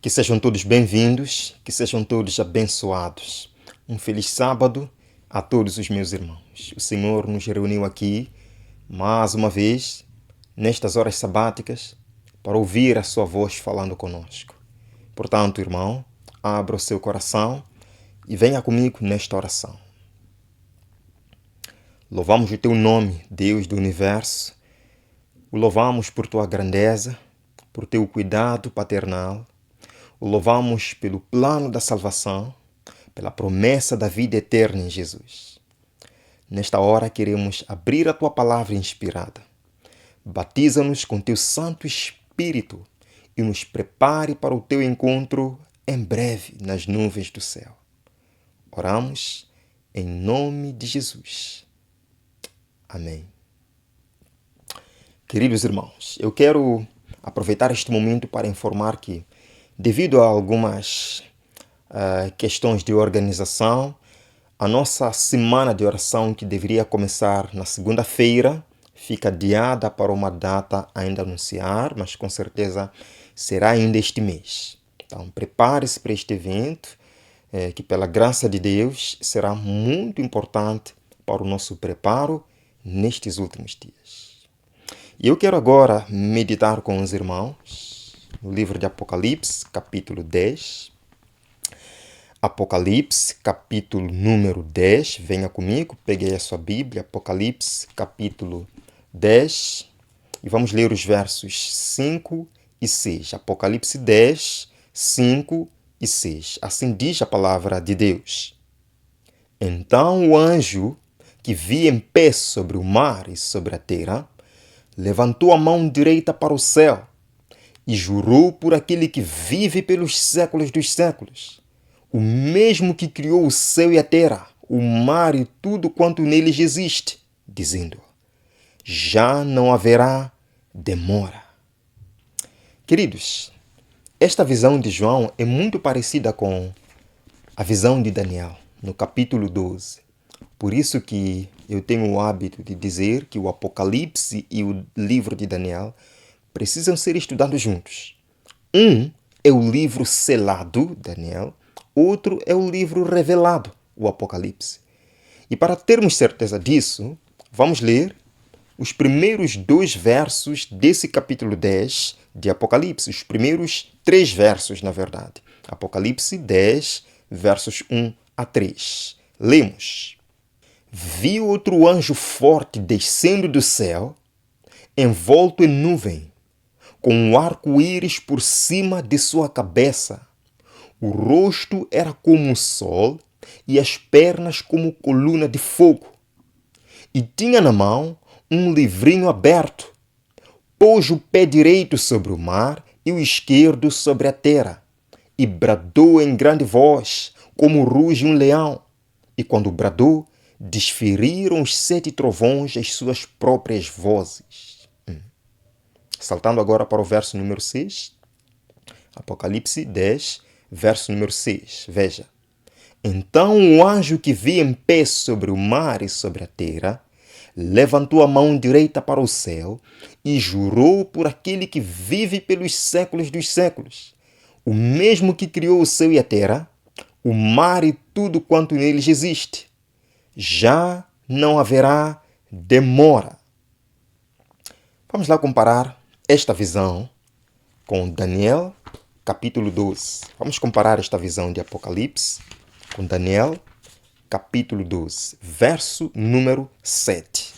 Que sejam todos bem-vindos, que sejam todos abençoados. Um feliz sábado a todos os meus irmãos. O Senhor nos reuniu aqui, mais uma vez, nestas horas sabáticas, para ouvir a sua voz falando conosco. Portanto, irmão, abra o seu coração e venha comigo nesta oração. Louvamos o teu nome, Deus do universo. O louvamos por tua grandeza, por teu cuidado paternal. O louvamos pelo plano da salvação, pela promessa da vida eterna em Jesus. Nesta hora queremos abrir a tua palavra inspirada. Batiza-nos com teu Santo Espírito e nos prepare para o teu encontro em breve nas nuvens do céu. Oramos em nome de Jesus. Amém. Queridos irmãos, eu quero aproveitar este momento para informar que, devido a algumas questões de organização, a nossa semana de oração, que deveria começar na segunda-feira, fica adiada para uma data ainda a anunciar, mas com certeza será ainda este mês. Então, prepare-se para este evento, que pela graça de Deus será muito importante para o nosso preparo nestes últimos dias. E eu quero agora meditar com os irmãos no livro de Apocalipse, capítulo 10. Apocalipse, capítulo número 10. Venha comigo, peguei a sua Bíblia, Apocalipse, capítulo 10. E vamos ler os versos 5 e 6. Apocalipse 10, 5 e 6. Assim diz a palavra de Deus. Então o anjo que vi em pé sobre o mar e sobre a terra levantou a mão direita para o céu e jurou por aquele que vive pelos séculos dos séculos, o mesmo que criou o céu e a terra, o mar e tudo quanto neles existe, dizendo: já não haverá demora. Queridos, esta visão de João é muito parecida com a visão de Daniel, no capítulo 12. Por isso que eu tenho o hábito de dizer que o Apocalipse e o livro de Daniel precisam ser estudados juntos. Um é o livro selado, Daniel, outro é o livro revelado, o Apocalipse. E para termos certeza disso, vamos ler os primeiros 2 versos desse capítulo 10 de Apocalipse, os primeiros 3 versos, na verdade. Apocalipse 10, versos 1 a 3. Lemos. Vi outro anjo forte descendo do céu, envolto em nuvem, com um arco-íris por cima de sua cabeça. O rosto era como o sol e as pernas como coluna de fogo. E tinha na mão um livrinho aberto. Pôs o pé direito sobre o mar e o esquerdo sobre a terra. E bradou em grande voz, como ruge um leão. E quando bradou, desferiram os 7 trovões as suas próprias vozes. Saltando agora para o verso número 6. Apocalipse 10, verso número 6. Veja. Então o anjo que vi em pé sobre o mar e sobre a terra levantou a mão direita para o céu e jurou por aquele que vive pelos séculos dos séculos, o mesmo que criou o céu e a terra, o mar e tudo quanto neles existe. Já não haverá demora. Vamos lá comparar esta visão com Daniel, capítulo 12. Vamos comparar esta visão de Apocalipse com Daniel, capítulo 12, verso número 7.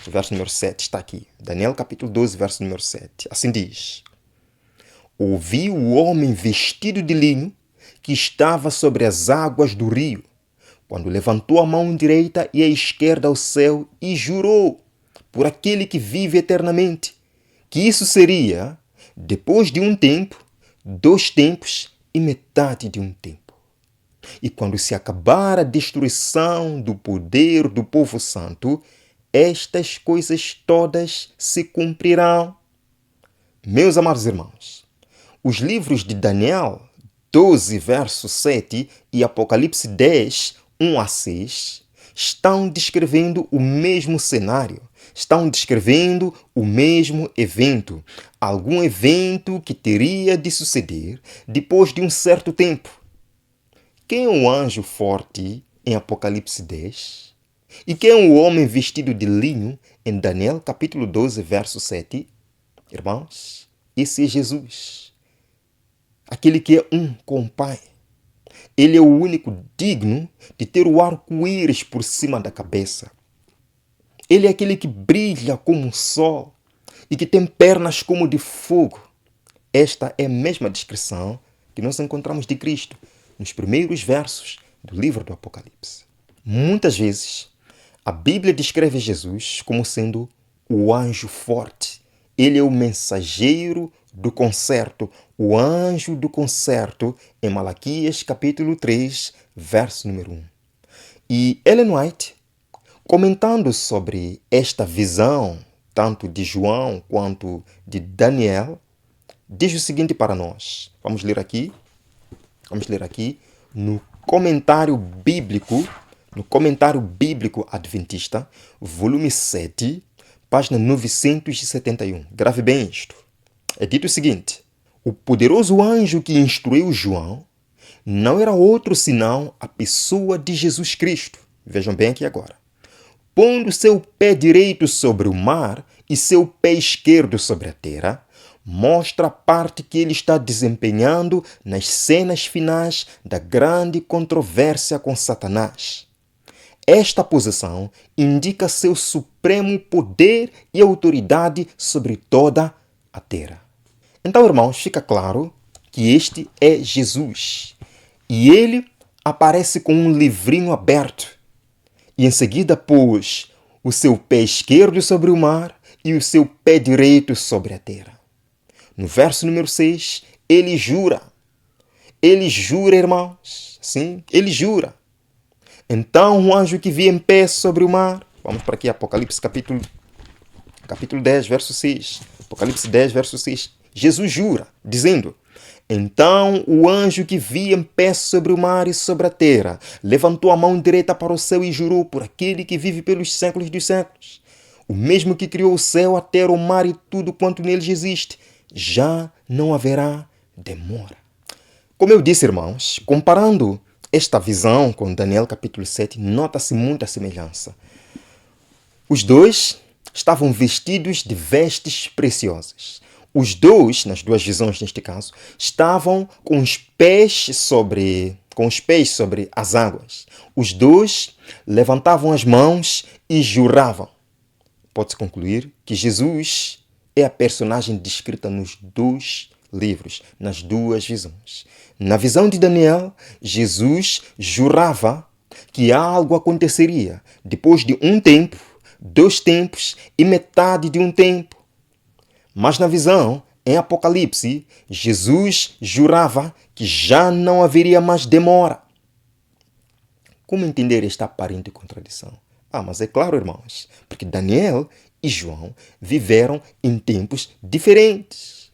O verso número 7 está aqui. Daniel, capítulo 12, verso número 7. Assim diz. Ouvi o homem vestido de linho que estava sobre as águas do rio, quando levantou a mão direita e a esquerda ao céu e jurou por aquele que vive eternamente, que isso seria, depois de um tempo, 2 tempos e metade de um tempo. E quando se acabar a destruição do poder do povo santo, estas coisas todas se cumprirão. Meus amados irmãos, os livros de Daniel 12, verso 7 e Apocalipse 10, 1 a 6, estão descrevendo o mesmo cenário, estão descrevendo o mesmo evento, algum evento que teria de suceder depois de um certo tempo. Quem é o anjo forte em Apocalipse 10? E quem é o homem vestido de linho em Daniel capítulo 12, verso 7? Irmãos, esse é Jesus, aquele que é um com o Pai. Ele é o único digno de ter o arco-íris por cima da cabeça. Ele é aquele que brilha como o sol e que tem pernas como de fogo. Esta é a mesma descrição que nós encontramos de Cristo nos primeiros versos do livro do Apocalipse. Muitas vezes, a Bíblia descreve Jesus como sendo o anjo forte. Ele é o mensageiro do concerto, o anjo do concerto, em Malaquias capítulo 3, verso número 1. E Ellen White, comentando sobre esta visão, tanto de João quanto de Daniel, diz o seguinte para nós. Vamos ler aqui no comentário bíblico adventista, volume 7, página 971. Grave bem isto. É dito o seguinte: o poderoso anjo que instruiu João não era outro senão a pessoa de Jesus Cristo. Vejam bem aqui agora. Pondo seu pé direito sobre o mar e seu pé esquerdo sobre a terra, mostra a parte que ele está desempenhando nas cenas finais da grande controvérsia com Satanás. Esta posição indica seu supremo poder e autoridade sobre toda a terra. Então, irmãos, fica claro que este é Jesus. E ele aparece com um livrinho aberto. E em seguida pôs o seu pé esquerdo sobre o mar e o seu pé direito sobre a terra. No verso número 6, ele jura. Ele jura, irmãos. Sim, ele jura. Então o anjo que vi em pé sobre o mar. Vamos para aqui, Apocalipse capítulo 10, verso 6. Apocalipse 10, verso 6. Jesus jura, dizendo: então o anjo que vi em pé sobre o mar e sobre a terra levantou a mão direita para o céu e jurou por aquele que vive pelos séculos dos séculos, o mesmo que criou o céu, a terra, o mar e tudo quanto neles existe, já não haverá demora. Como eu disse, irmãos, comparando esta visão com Daniel capítulo 7, nota-se muita semelhança. Os dois estavam vestidos de vestes preciosas. Os dois, nas duas visões neste caso, estavam com os pés sobre as águas. Os dois levantavam as mãos e juravam. Pode-se concluir que Jesus é a personagem descrita nos dois livros, nas duas visões. Na visão de Daniel, Jesus jurava que algo aconteceria depois de um tempo, 2 tempos e metade de um tempo. Mas na visão, em Apocalipse, Jesus jurava que já não haveria mais demora. Como entender esta aparente contradição? Mas é claro, irmãos, porque Daniel e João viveram em tempos diferentes.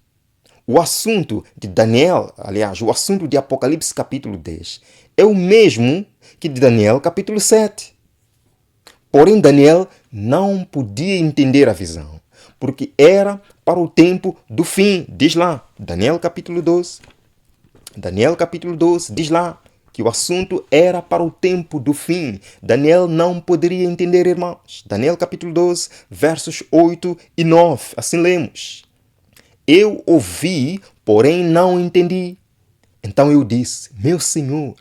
O assunto de Daniel, aliás, o assunto de Apocalipse capítulo 10, é o mesmo que de Daniel capítulo 7. Porém, Daniel não podia entender a visão, porque era para o tempo do fim. Diz lá, Daniel capítulo 12. Daniel capítulo 12 diz lá que o assunto era para o tempo do fim. Daniel não poderia entender, irmãos. Daniel capítulo 12, versos 8 e 9. Assim lemos: eu ouvi, porém não entendi. Então eu disse: meu Senhor,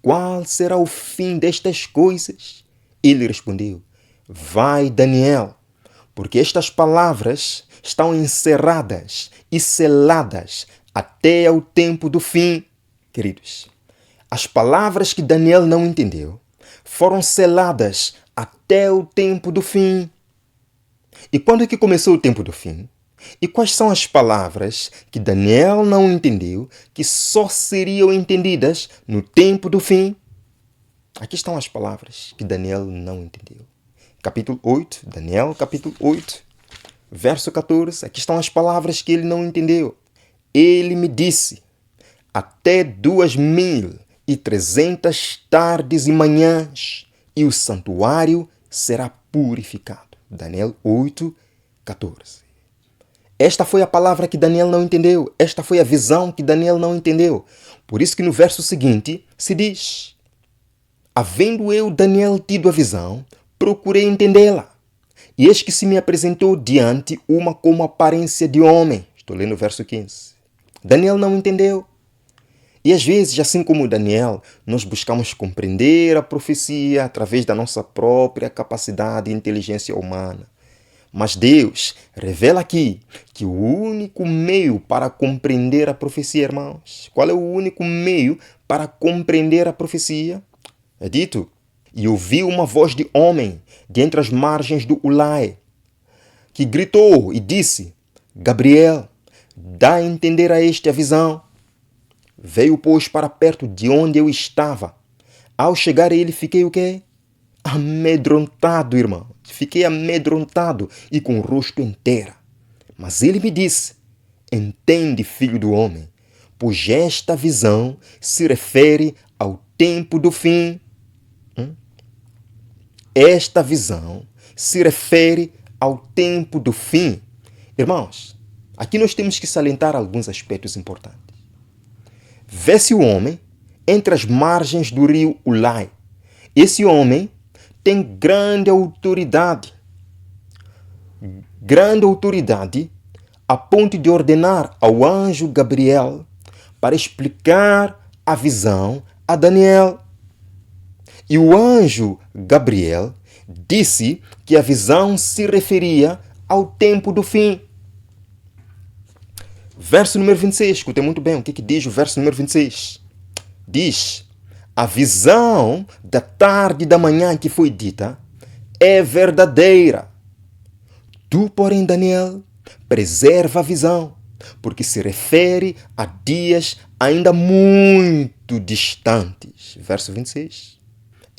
qual será o fim destas coisas? Ele respondeu: vai, Daniel, porque estas palavras estão encerradas e seladas até ao tempo do fim. Queridos, as palavras que Daniel não entendeu foram seladas até o tempo do fim. E quando é que começou o tempo do fim? E quais são as palavras que Daniel não entendeu que só seriam entendidas no tempo do fim? Aqui estão as palavras que Daniel não entendeu. Capítulo 8, Daniel capítulo 8, verso 14. Aqui estão as palavras que ele não entendeu. Ele me disse: até 2300 tardes e manhãs, e o santuário será purificado. Daniel 8, 14. Esta foi a palavra que Daniel não entendeu. Esta foi a visão que Daniel não entendeu. Por isso que no verso seguinte se diz: havendo eu, Daniel, tido a visão, procurei entendê-la. E eis que se me apresentou diante uma como aparência de homem. Estou lendo o verso 15. Daniel não entendeu. E às vezes, assim como Daniel, nós buscamos compreender a profecia através da nossa própria capacidade e inteligência humana. Mas Deus revela aqui que o único meio para compreender a profecia, irmãos, qual é o único meio para compreender a profecia? É dito: e ouvi uma voz de homem de entre as margens do Ulai, que gritou e disse: Gabriel, dá a entender a este a visão. Veio, pois, para perto de onde eu estava. Ao chegar a ele, fiquei o quê? Amedrontado, irmão. Fiquei amedrontado e com o rosto inteiro. Mas ele me disse: entende, filho do homem, pois esta visão se refere ao tempo do fim. Esta visão se refere ao tempo do fim. Irmãos, aqui nós temos que salientar alguns aspectos importantes. Vê-se o homem entre as margens do rio Ulai. Esse homem tem grande autoridade a ponto de ordenar ao anjo Gabriel para explicar a visão a Daniel. E o anjo Gabriel disse que a visão se referia ao tempo do fim. Verso número 26, escutem muito bem o que diz o verso número 26. Diz: a visão da tarde e da manhã que foi dita é verdadeira. Tu, porém, Daniel, preserva a visão, porque se refere a dias ainda muito distantes. Verso 26.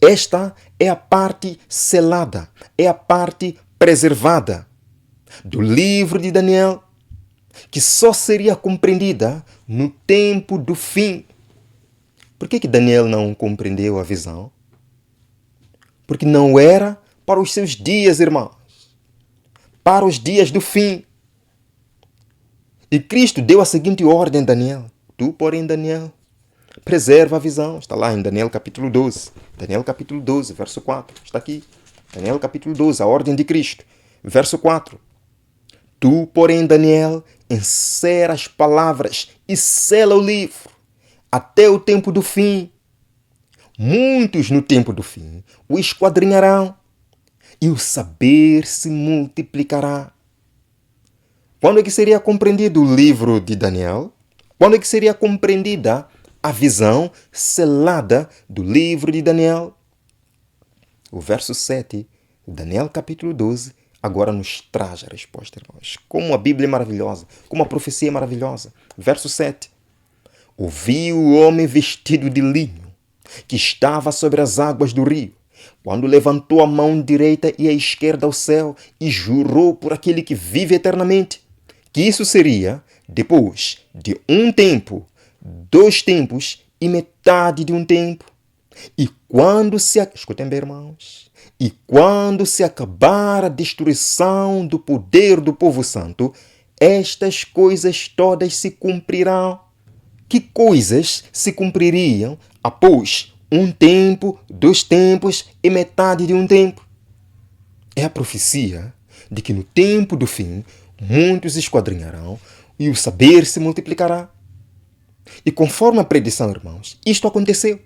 Esta é a parte selada, é a parte preservada do livro de Daniel, que só seria compreendida no tempo do fim. Por que Daniel não compreendeu a visão? Porque não era para os seus dias, irmãos. Para os dias do fim. E Cristo deu a seguinte ordem a Daniel: tu, porém, Daniel, preserva a visão. Está lá em Daniel capítulo 12. Daniel capítulo 12, verso 4. Está aqui. Daniel capítulo 12, a ordem de Cristo. Verso 4. Tu, porém, Daniel, encerra as palavras e sela o livro até o tempo do fim. Muitos no tempo do fim o esquadrinharão e o saber se multiplicará. Quando é que seria compreendido o livro de Daniel? Quando é que seria compreendida a visão selada do livro de Daniel? O verso 7, Daniel capítulo 12, agora nos traz a resposta, irmãos. Como a Bíblia é maravilhosa, como a profecia é maravilhosa. Verso 7. Ouvi o homem vestido de linho, que estava sobre as águas do rio, quando levantou a mão direita e a esquerda ao céu e jurou por aquele que vive eternamente, que isso seria depois de um tempo, 2 tempos e metade de um tempo. E quando se... Escutem bem, irmãos. E quando se acabar a destruição do poder do povo santo, estas coisas todas se cumprirão. Que coisas se cumpririam após um tempo, 2 tempos e metade de um tempo? É a profecia de que no tempo do fim, muitos esquadrinharão e o saber se multiplicará. E conforme a predição, irmãos, isto aconteceu.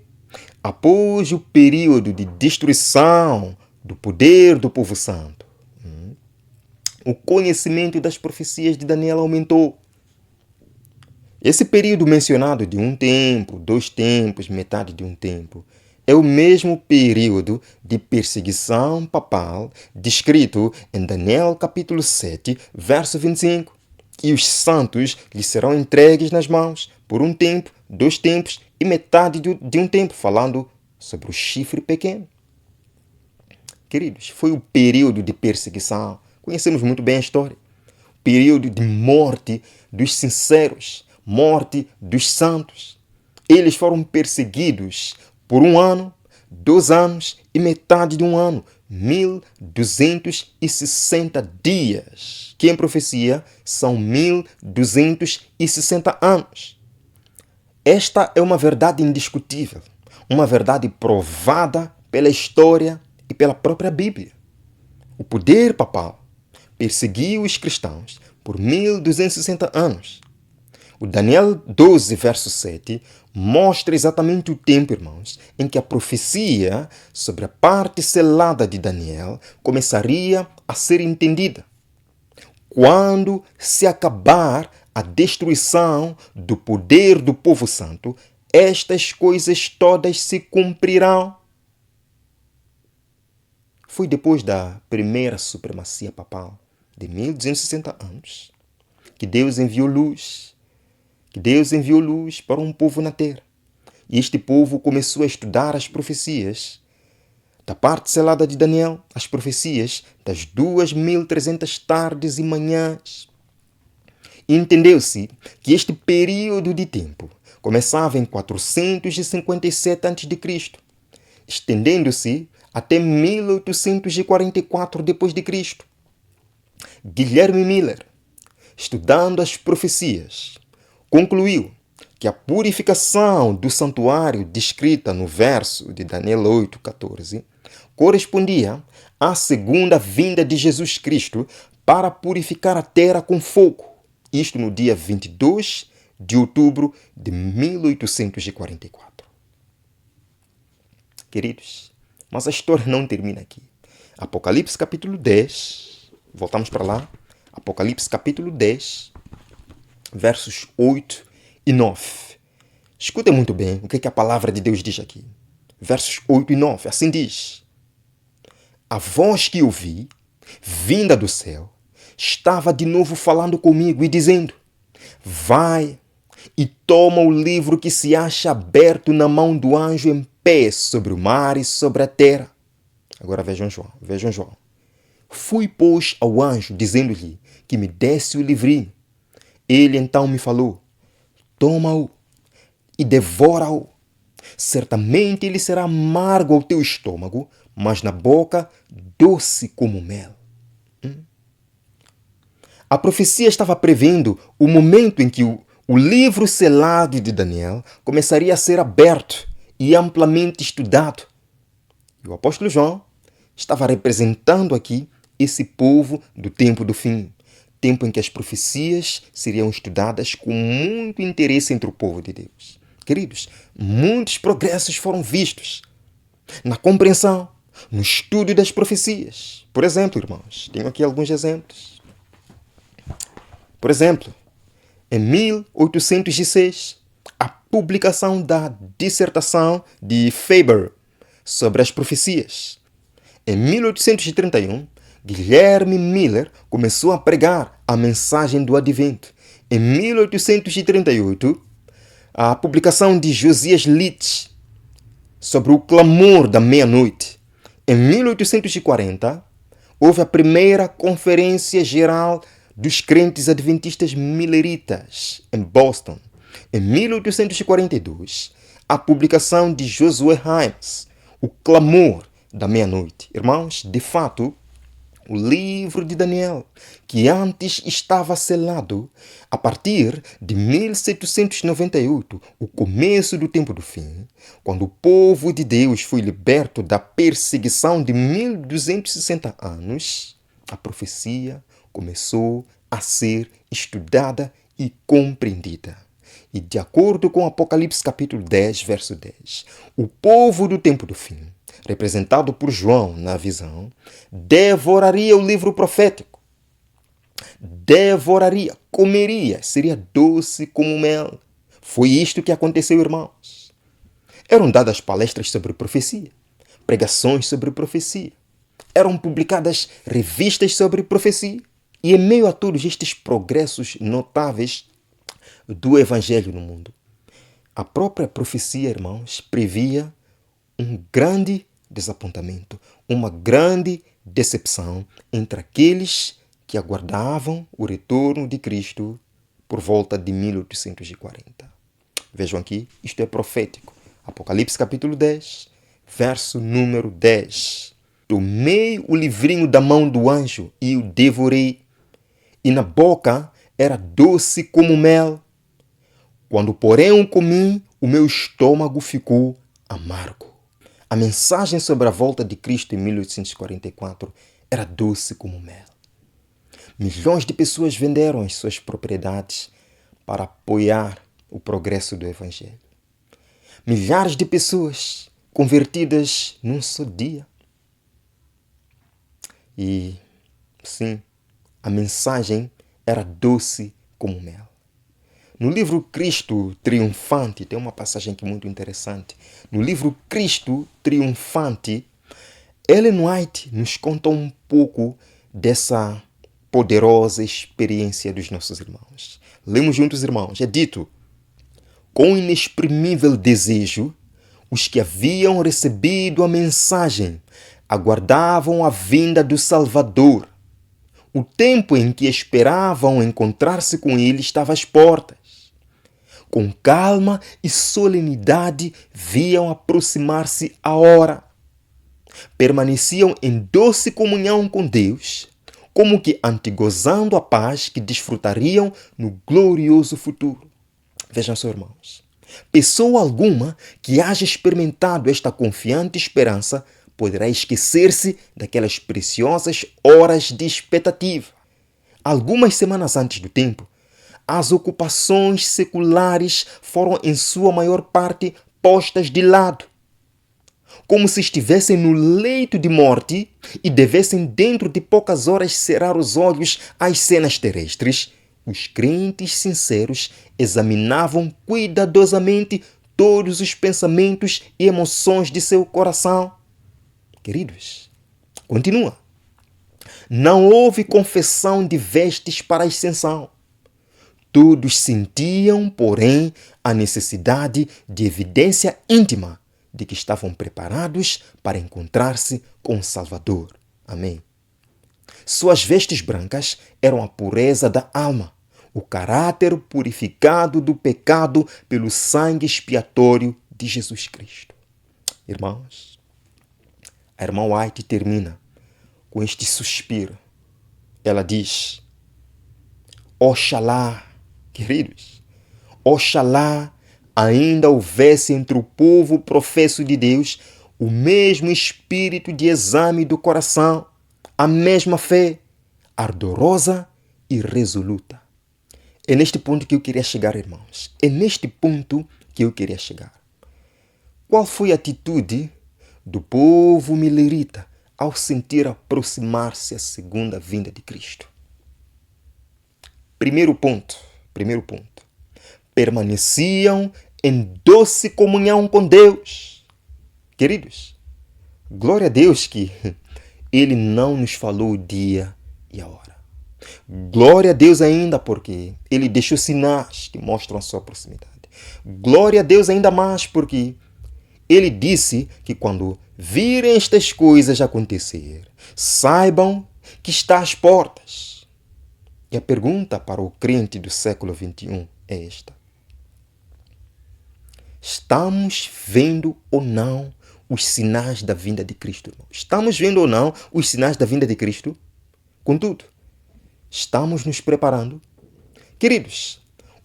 Após o período de destruição do poder do povo santo, o conhecimento das profecias de Daniel aumentou. Esse período mencionado de 1 tempo, 2 tempos, metade de um tempo, é o mesmo período de perseguição papal descrito em Daniel capítulo 7, verso 25. E os santos lhes serão entregues nas mãos por 1 tempo, 2 tempos e metade de um tempo, falando sobre o chifre pequeno. Queridos, foi o período de perseguição. Conhecemos muito bem a história. Período de morte dos sinceros, morte dos santos. Eles foram perseguidos por 1 ano, 2 anos e metade de 1 ano. 1260 dias, que em profecia são 1260 anos. Esta é uma verdade indiscutível, uma verdade provada pela história e pela própria Bíblia. O poder papal perseguiu os cristãos por 1260 anos. O Daniel 12, verso 7, mostra exatamente o tempo, irmãos, em que a profecia sobre a parte selada de Daniel começaria a ser entendida. Quando se acabar a destruição do poder do povo santo, estas coisas todas se cumprirão. Foi depois da primeira supremacia papal de 1260 anos que Deus enviou luz para um povo na terra. E este povo começou a estudar as profecias da parte selada de Daniel, as profecias das 2300 tardes e manhãs. E entendeu-se que este período de tempo começava em 457 a.C., estendendo-se até 1844 d.C. Guilherme Miller, estudando as profecias, concluiu que a purificação do santuário descrita no verso de Daniel 8,14 correspondia à segunda vinda de Jesus Cristo para purificar a terra com fogo, isto no dia 22 de outubro de 1844. Queridos, mas a história não termina aqui. Apocalipse capítulo 10, voltamos para lá, Apocalipse capítulo 10, versos 8 e 9. Escutem muito bem o que a palavra de Deus diz aqui. Versos 8 e 9, assim diz: a voz que ouvi, vinda do céu, estava de novo falando comigo e dizendo: vai e toma o livro que se acha aberto na mão do anjo em pé sobre o mar e sobre a terra. Agora vejam João. Fui, pois, ao anjo, dizendo-lhe que me desse o livrinho. Ele então me falou: toma-o e devora-o. Certamente ele será amargo ao teu estômago, mas na boca doce como mel. A profecia estava prevendo o momento em que o livro selado de Daniel começaria a ser aberto e amplamente estudado. E o apóstolo João estava representando aqui esse povo do tempo do fim, tempo em que as profecias seriam estudadas com muito interesse entre o povo de Deus. Queridos, muitos progressos foram vistos na compreensão, no estudo das profecias. Por exemplo, irmãos, tenho aqui alguns exemplos. Por exemplo, em 1806, a publicação da dissertação de Faber sobre as profecias. Em 1831, Guilherme Miller começou a pregar a mensagem do advento. Em 1838, a publicação de Josias Litch sobre o clamor da meia-noite. Em 1840, houve a primeira Conferência Geral dos Crentes Adventistas Milleritas, em Boston. Em 1842, a publicação de Josué Himes, O Clamor da Meia-Noite. Irmãos, de fato, o livro de Daniel, que antes estava selado, a partir de 1798, o começo do tempo do fim, quando o povo de Deus foi liberto da perseguição de 1260 anos, a profecia começou a ser estudada e compreendida. E de acordo com Apocalipse capítulo 10, verso 10, o povo do tempo do fim, representado por João na visão, devoraria o livro profético. Devoraria, comeria, seria doce como mel. Foi isto que aconteceu, irmãos. Eram dadas palestras sobre profecia, pregações sobre profecia. Eram publicadas revistas sobre profecia. E em meio a todos estes progressos notáveis do Evangelho no mundo, a própria profecia, irmãos, previa um grande desapontamento, uma grande decepção entre aqueles que aguardavam o retorno de Cristo por volta de 1840. Vejam aqui, isto é profético. Apocalipse capítulo 10, verso número 10. tomei o livrinho da mão do anjo e o devorei. E na boca era doce como mel. Quando, porém, o comi, o meu estômago ficou amargo. A mensagem sobre a volta de Cristo em 1844 era doce como mel. Milhões de pessoas venderam as suas propriedades para apoiar o progresso do Evangelho. Milhares de pessoas convertidas num só dia. E, sim, a mensagem era doce como mel. No livro Cristo Triunfante, tem uma passagem aqui muito interessante. No livro Cristo Triunfante, Ellen White nos conta um pouco dessa poderosa experiência dos nossos irmãos. Lemos juntos, irmãos. É dito: com inexprimível desejo, os que haviam recebido a mensagem aguardavam a vinda do Salvador. O tempo em que esperavam encontrar-se com ele estava às portas. Com calma e solenidade viam aproximar-se a hora. Permaneciam em doce comunhão com Deus, como que antegozando a paz que desfrutariam no glorioso futuro. Vejam só, irmãos. Pessoa alguma que haja experimentado esta confiante esperança poderá esquecer-se daquelas preciosas horas de expectativa. Algumas semanas antes do tempo, as ocupações seculares foram, em sua maior parte, postas de lado, como se estivessem no leito de morte e devessem, dentro de poucas horas, cerrar os olhos às cenas terrestres. Os crentes sinceros examinavam cuidadosamente todos os pensamentos e emoções de seu coração. Queridos, continua. Não houve confessão de vestes para a ascensão. Todos sentiam, porém, a necessidade de evidência íntima de que estavam preparados para encontrar-se com o Salvador. Amém. Suas vestes brancas eram a pureza da alma, o caráter purificado do pecado pelo sangue expiatório de Jesus Cristo. Irmãos, a irmã White termina com este suspiro. Ela diz: oxalá, queridos, oxalá ainda houvesse entre o povo professo de Deus o mesmo espírito de exame do coração, a mesma fé, ardorosa e resoluta. É neste ponto que eu queria chegar, irmãos. É neste ponto que eu queria chegar. Qual foi a atitude do povo milerita ao sentir aproximar-se a segunda vinda de Cristo? Primeiro ponto. Permaneciam em doce comunhão com Deus. Queridos, glória a Deus que Ele não nos falou o dia e a hora. Glória a Deus ainda porque Ele deixou sinais que mostram a sua proximidade. Glória a Deus ainda mais porque Ele disse que quando virem estas coisas acontecer, saibam que está às portas. E a pergunta para o crente do século XXI é esta: estamos vendo ou não os sinais da vinda de Cristo, irmão? Estamos vendo ou não os sinais da vinda de Cristo? Contudo, estamos nos preparando? Queridos,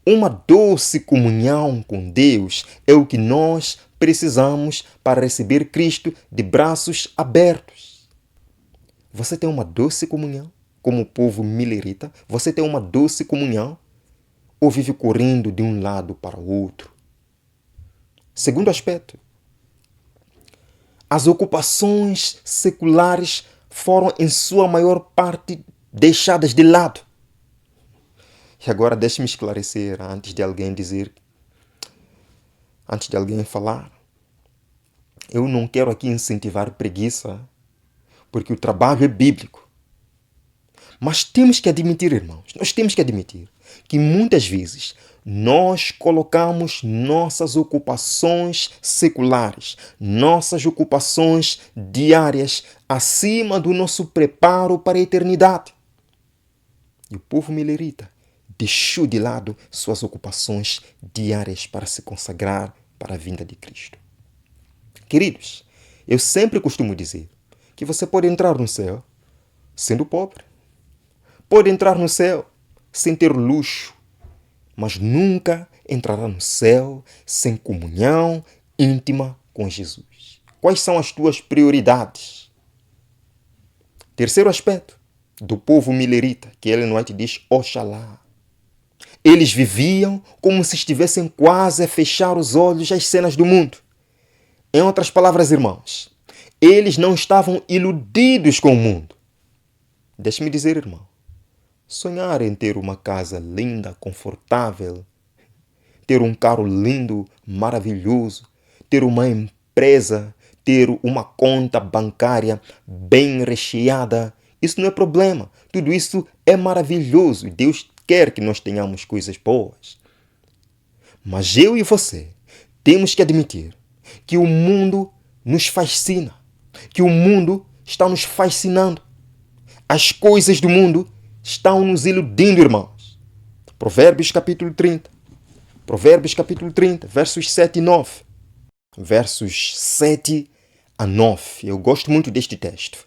uma doce comunhão com Deus é o que nós precisamos para receber Cristo de braços abertos. Você tem uma doce comunhão como o povo milerita? Você tem uma doce comunhão? Ou vive correndo de um lado para o outro? Segundo aspecto, as ocupações seculares foram, em sua maior parte, deixadas de lado. E agora deixe-me esclarecer antes de alguém falar. Eu não quero aqui incentivar preguiça, porque o trabalho é bíblico. Mas temos que admitir, irmãos, nós temos que admitir que muitas vezes nós colocamos nossas ocupações seculares, nossas ocupações diárias acima do nosso preparo para a eternidade. E o povo milerita deixou de lado suas ocupações diárias para se consagrar para a vinda de Cristo. Queridos, eu sempre costumo dizer que você pode entrar no céu sendo pobre. Pode entrar no céu sem ter luxo, mas nunca entrará no céu sem comunhão íntima com Jesus. Quais são as tuas prioridades? Terceiro aspecto do povo milerita, que Ellen White diz, Oxalá. Eles viviam como se estivessem quase a fechar os olhos às cenas do mundo. Em outras palavras, irmãos, eles não estavam iludidos com o mundo. Deixe-me dizer, irmão, sonhar em ter uma casa linda, confortável, ter um carro lindo, maravilhoso, ter uma empresa, ter uma conta bancária bem recheada, isso não é problema. Tudo isso é maravilhoso. Deus quer que nós tenhamos coisas boas. Mas eu e você temos que admitir que o mundo nos fascina, que o mundo está nos fascinando. As coisas do mundo estão nos iludindo, irmãos. Provérbios capítulo 30. Provérbios capítulo 30, versos 7 e 9. Versos 7 a 9. Eu gosto muito deste texto.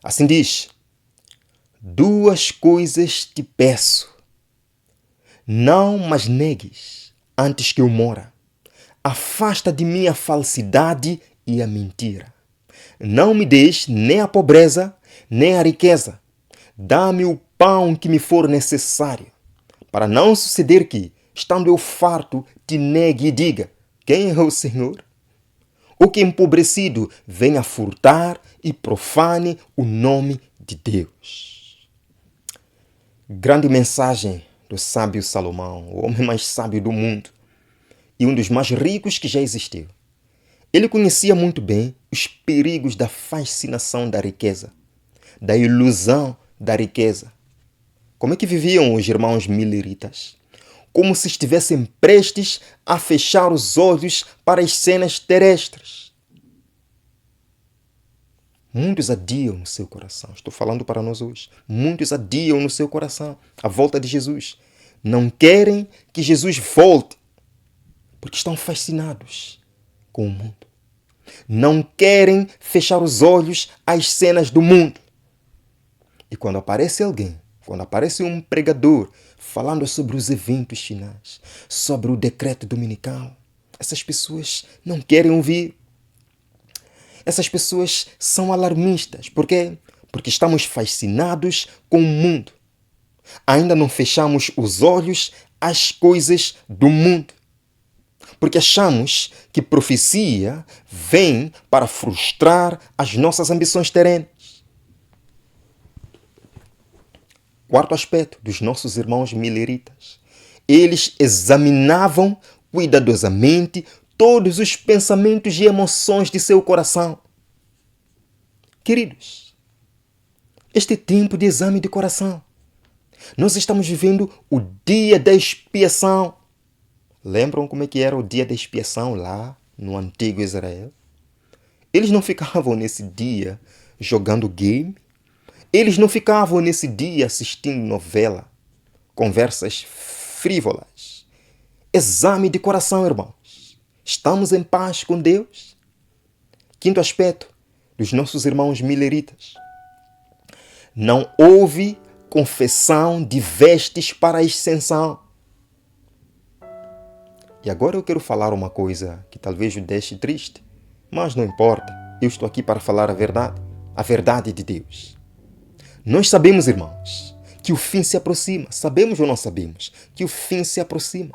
Assim diz: duas coisas te peço, não mas negues antes que eu mora. Afasta de mim a falsidade e a mentira. Não me des nem a pobreza, nem a riqueza. Dá-me o pão que me for necessário, para não suceder que, estando eu farto, te negue e diga: quem é o Senhor? Ou que empobrecido venha furtar e profane o nome de Deus. Grande mensagem do sábio Salomão, o homem mais sábio do mundo e um dos mais ricos que já existiu. Ele conhecia muito bem os perigos da fascinação da riqueza, da ilusão da riqueza. Como é que viviam os irmãos mileritas? Como se estivessem prestes a fechar os olhos para as cenas terrestres. Muitos adiam no seu coração. Estou falando para nós hoje. Muitos adiam no seu coração a volta de Jesus. Não querem que Jesus volte, porque estão fascinados com o mundo. Não querem fechar os olhos às cenas do mundo. E quando aparece alguém, quando aparece um pregador falando sobre os eventos finais, sobre o decreto dominical, essas pessoas não querem ouvir. Essas pessoas são alarmistas. Por quê? Porque estamos fascinados com o mundo. Ainda não fechamos os olhos às coisas do mundo. Porque achamos que profecia vem para frustrar as nossas ambições terenas. Quarto aspecto dos nossos irmãos mileritas. Eles examinavam cuidadosamente todos os pensamentos e emoções de seu coração. Queridos, este é tempo de exame de coração. Nós estamos vivendo o dia da expiação. Lembram como é que era o dia da expiação lá no antigo Israel? Eles não ficavam nesse dia jogando game. Eles não ficavam nesse dia assistindo novela, conversas frívolas. Exame de coração, irmãos. Estamos em paz com Deus? Quinto aspecto dos nossos irmãos mileritas. Não houve confissão de vestes para a ascensão. E agora eu quero falar uma coisa que talvez o deixe triste, mas não importa. Eu estou aqui para falar a verdade de Deus. Nós sabemos, irmãos, que o fim se aproxima. Sabemos ou não sabemos que o fim se aproxima?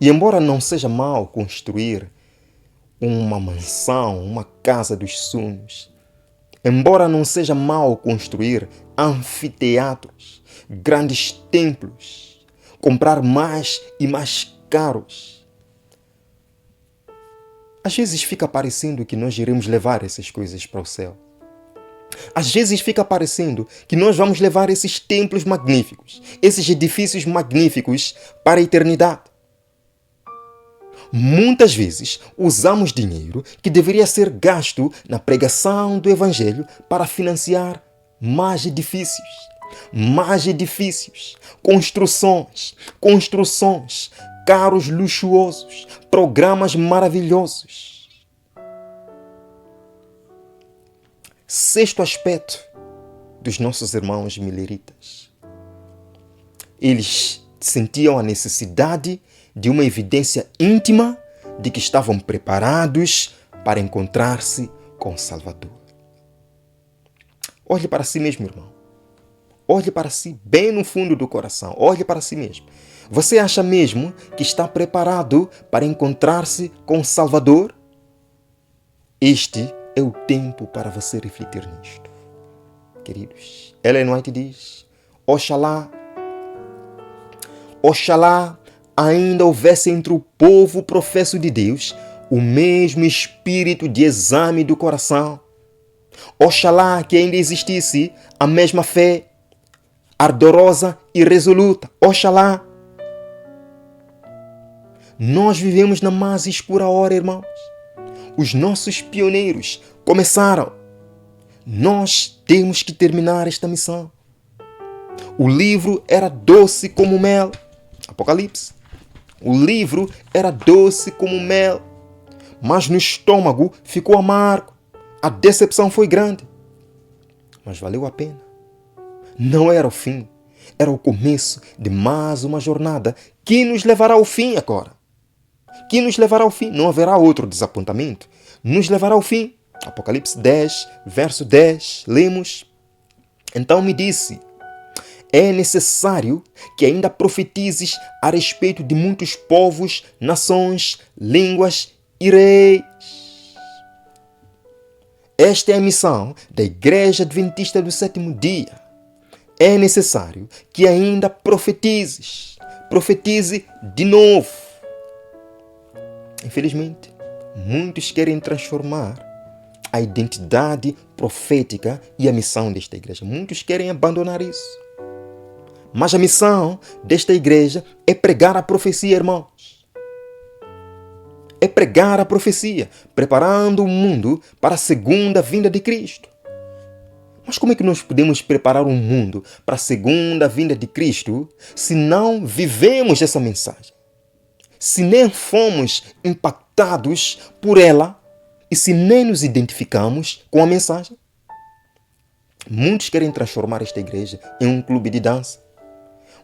E embora não seja mal construir uma mansão, uma casa dos sonhos, embora não seja mal construir anfiteatros, grandes templos, comprar mais e mais caros, às vezes fica parecendo que nós iremos levar essas coisas para o céu. Às vezes fica parecendo que nós vamos levar esses templos magníficos, esses edifícios magníficos para a eternidade. Muitas vezes usamos dinheiro que deveria ser gasto na pregação do Evangelho para financiar mais edifícios, construções, carros luxuosos, programas maravilhosos. sexto aspecto dos nossos irmãos mileritas. Eles sentiam a necessidade de uma evidência íntima de que estavam preparados para encontrar-se com o Salvador. Olhe para si mesmo, irmão. Olhe para si, bem no fundo do coração. Olhe para si mesmo. Você acha mesmo que está preparado para encontrar-se com o Salvador? Este é o tempo para você refletir nisto. Queridos, Ellen White diz: Oxalá ainda houvesse entre o povo professo de Deus o mesmo espírito de exame do coração. Oxalá que ainda existisse a mesma fé ardorosa e resoluta. Oxalá. Nós vivemos na mais escura hora, irmãos. Os nossos pioneiros começaram. Nós temos que terminar esta missão. O livro era doce como mel. Apocalipse. O livro era doce como mel, mas no estômago ficou amargo. A decepção foi grande, mas valeu a pena. Não era o fim, era o começo de mais uma jornada que nos levará ao fim agora. Que nos levará ao fim. Não haverá outro desapontamento. Nos levará ao fim. Apocalipse 10, verso 10, lemos: Então me disse: é necessário que ainda profetizes a respeito de muitos povos, nações, línguas e reis. Esta é a missão da Igreja Adventista do Sétimo Dia. É necessário que ainda profetizes. Profetize de novo. Infelizmente, muitos querem transformar a identidade profética e a missão desta igreja. Muitos querem abandonar isso. Mas a missão desta igreja é pregar a profecia, irmãos. É pregar a profecia, preparando o mundo para a segunda vinda de Cristo. Mas como é que nós podemos preparar um mundo para a segunda vinda de Cristo se não vivemos essa mensagem? Se nem fomos impactados por ela e se nem nos identificamos com a mensagem? Muitos querem transformar esta igreja em um clube de dança.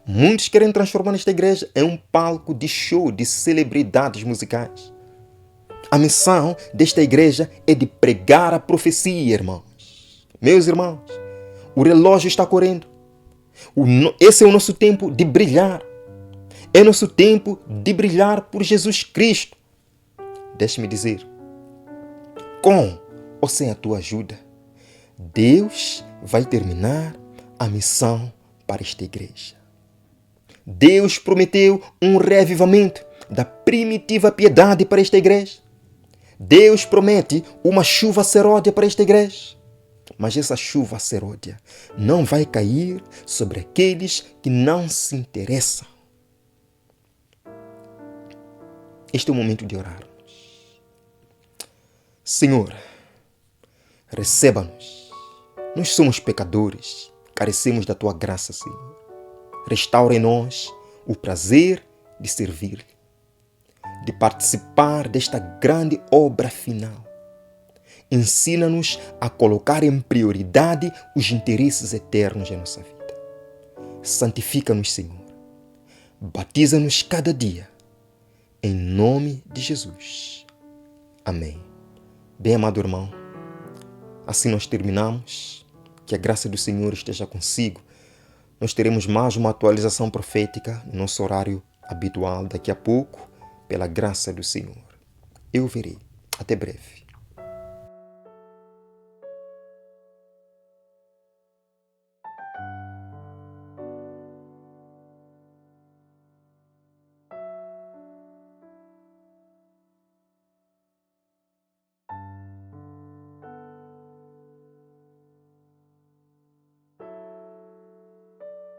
Muitos querem transformar esta igreja em um palco de show de celebridades musicais. A missão desta igreja é de pregar a profecia, irmãos. Meus irmãos, o relógio está correndo. Esse é o nosso tempo de brilhar. É nosso tempo de brilhar por Jesus Cristo. Deixe-me dizer, com ou sem a tua ajuda, Deus vai terminar a missão para esta igreja. Deus prometeu um reavivamento da primitiva piedade para esta igreja. Deus promete uma chuva seródia para esta igreja. Mas essa chuva seródia não vai cair sobre aqueles que não se interessam. Este é o momento de orarmos. Senhor, receba-nos. Nós somos pecadores, carecemos da tua graça, Senhor. Restaura em nós o prazer de servir-lhe, de participar desta grande obra final. Ensina-nos a colocar em prioridade os interesses eternos em nossa vida. Santifica-nos, Senhor. Batiza-nos cada dia. Em nome de Jesus. Amém. Bem, amado irmão, assim nós terminamos. Que a graça do Senhor esteja consigo. Nós teremos mais uma atualização profética no nosso horário habitual daqui a pouco, pela graça do Senhor. Eu verei. Até breve.